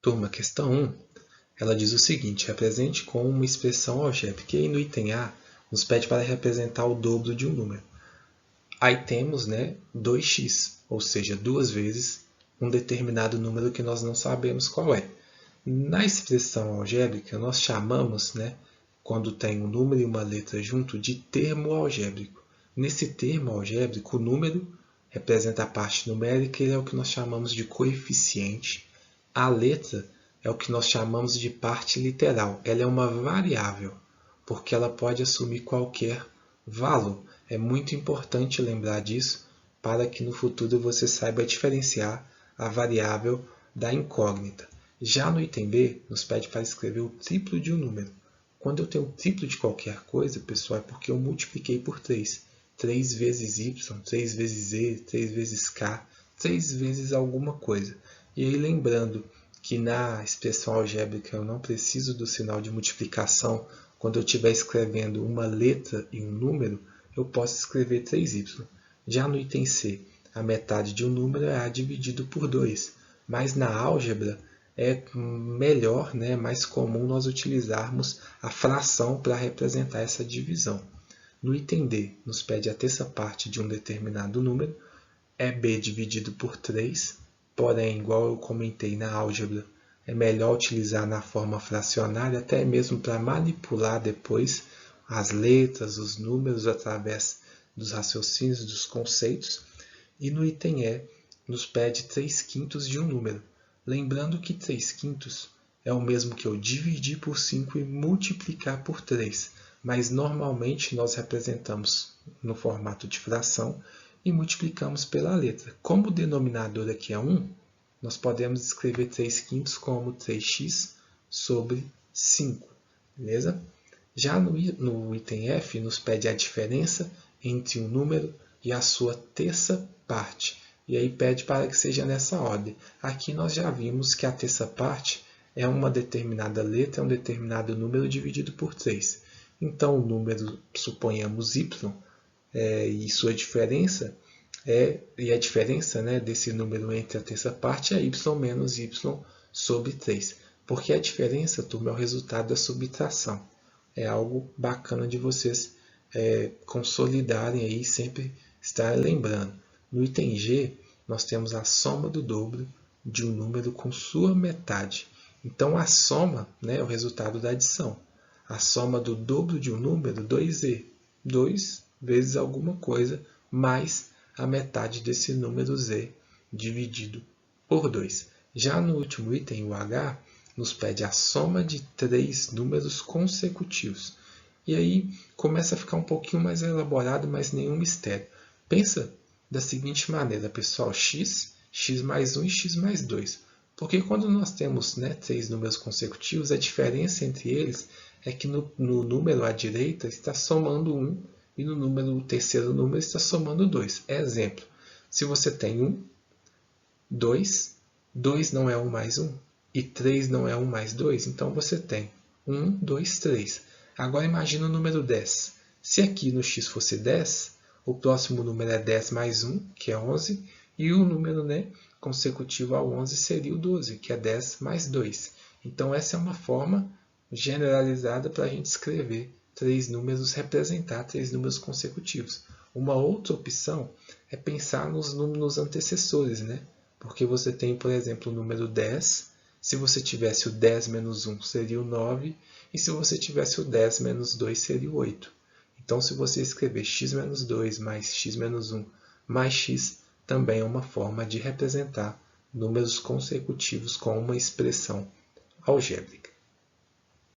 Turma, questão 1, ela diz o seguinte: represente com uma expressão algébrica. E aí no item A, nos pede para representar o dobro de um número. Aí temos 2x, ou seja, duas vezes um determinado número que nós não sabemos qual é. Na expressão algébrica, nós chamamos, quando tem um número e uma letra junto, de termo algébrico. Nesse termo algébrico, o número representa a parte numérica e é o que nós chamamos de coeficiente. A letra é o que nós chamamos de parte literal. Ela é uma variável, porque ela pode assumir qualquer valor. É muito importante lembrar disso para que no futuro você saiba diferenciar a variável da incógnita. Já no item B, nos pede para escrever o triplo de um número. Quando eu tenho o triplo de qualquer coisa, pessoal, é porque eu multipliquei por 3. 3 vezes y, 3 vezes z, 3 vezes k, 3 vezes alguma coisa. E aí lembrando que na expressão algébrica eu não preciso do sinal de multiplicação. Quando eu estiver escrevendo uma letra e um número, eu posso escrever 3y. Já no item C, a metade de um número é a dividido por 2. Mas na álgebra é melhor, mais comum nós utilizarmos a fração para representar essa divisão. No item D, nos pede a terça parte de um determinado número, é b dividido por 3, porém, igual eu comentei na álgebra, é melhor utilizar na forma fracionária, até mesmo para manipular depois as letras, os números, através dos raciocínios, dos conceitos. E no item E, nos pede 3/5 de um número. Lembrando que 3/5 é o mesmo que eu dividir por 5 e multiplicar por 3. Mas normalmente nós representamos no formato de fração e multiplicamos pela letra. Como o denominador aqui é 1, nós podemos escrever 3/5 como 3x sobre 5. Beleza? Já no item F, nos pede a diferença entre um número e a sua terça parte. E aí pede para que seja nessa ordem. Aqui nós já vimos que a terça parte é uma determinada letra, um determinado número dividido por 3. Então, o número, suponhamos y, e sua diferença, e a diferença desse número entre a terça parte é y menos y sobre 3. Porque a diferença, turma, é o resultado da subtração. É algo bacana de vocês consolidarem aí, sempre estar lembrando. No item G, nós temos a soma do dobro de um número com sua metade. Então, a soma é o resultado da adição. A soma do dobro de um número, 2z. 2 vezes alguma coisa, mais a metade desse número z dividido por 2. Já no último item, o H, nos pede a soma de 3 números consecutivos. E aí começa a ficar um pouquinho mais elaborado, mas nenhum mistério. Pensa da seguinte maneira, pessoal: x mais 1 e x mais 2. Porque quando nós temos 3 números consecutivos, a diferença entre eles é que no número à direita está somando 1 e no terceiro número está somando 2. Exemplo: se você tem 1, 2, 2 não é 1 mais 1 e 3 não é 1 mais 2, então você tem 1, 2, 3. Agora imagina o número 10. Se aqui no x fosse 10, o próximo número é 10 mais 1, que é 11, e o número consecutivo ao 11 seria o 12, que é 10 mais 2. Então essa é uma forma generalizada para a gente escrever 3 números, representar 3 números consecutivos. Uma outra opção é pensar nos números antecessores, porque você tem, por exemplo, o número 10, se você tivesse o 10 menos 1 seria o 9, e se você tivesse o 10 menos 2 seria o 8. Então, se você escrever x menos 2 mais x menos 1 mais x, também é uma forma de representar números consecutivos com uma expressão algébrica.